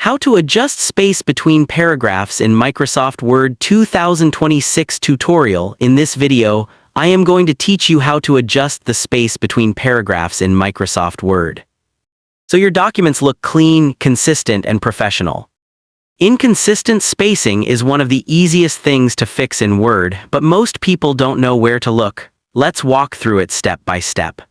How to adjust space between paragraphs in Microsoft Word 2026 tutorial. In this video, I am going to teach you how to adjust the space between paragraphs in Microsoft Word, so your documents look clean, consistent, and professional. Inconsistent spacing is one of the easiest things to fix in Word, but most people don't know where to look. Let's walk through it step by step.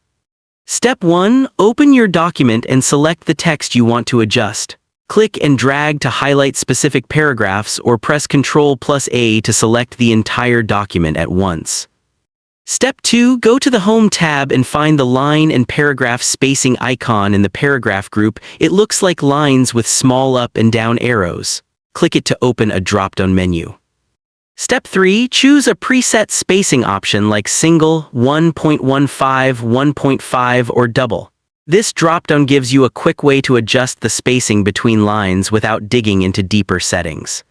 Step 1. Open your document and select the text you want to adjust. Click and drag to highlight specific paragraphs or press Ctrl+A to select the entire document at once. Step 2. Go to the Home tab and find the line and paragraph spacing icon in the paragraph group. It looks like lines with small up and down arrows. Click it to open a drop-down menu. Step 3. Choose a preset spacing option like single, 1.15, 1.5, or double. This drop-down gives you a quick way to adjust the spacing between lines without digging into deeper settings.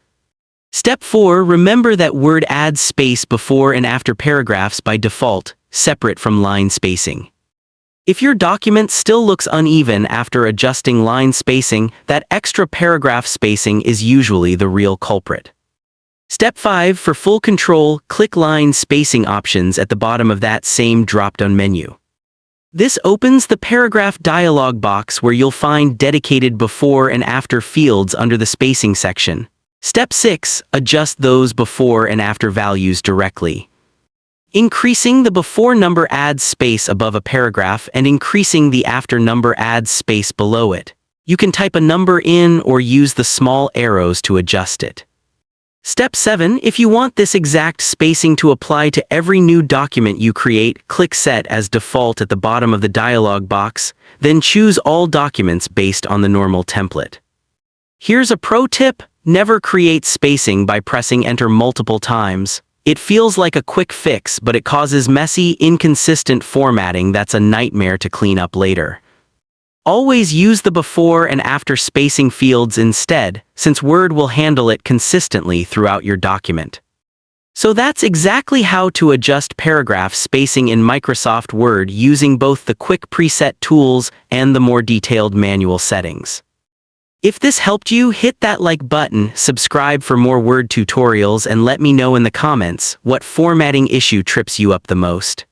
Step 4. Remember that Word adds space before and after paragraphs by default, separate from line spacing. If your document still looks uneven after adjusting line spacing, that extra paragraph spacing is usually the real culprit. Step 5. For full control, click Line Spacing options at the bottom of that same drop-down menu. This opens the paragraph dialog box where you'll find dedicated before and after fields under the spacing section. Step 6. Adjust those before and after values directly. Increasing the before number adds space above a paragraph and increasing the after number adds space below it. You can type a number in or use the small arrows to adjust it. Step 7. If you want this exact spacing to apply to every new document you create, click Set as Default at the bottom of the dialog box, then choose All Documents based on the normal template. Here's a pro tip: never create spacing by pressing Enter multiple times. It feels like a quick fix, but it causes messy, inconsistent formatting that's a nightmare to clean up later. Always use the before and after spacing fields instead, since Word will handle it consistently throughout your document. So that's exactly how to adjust paragraph spacing in Microsoft Word using both the quick preset tools and the more detailed manual settings. If this helped you, hit that like button, subscribe for more Word tutorials, and let me know in the comments what formatting issue trips you up the most.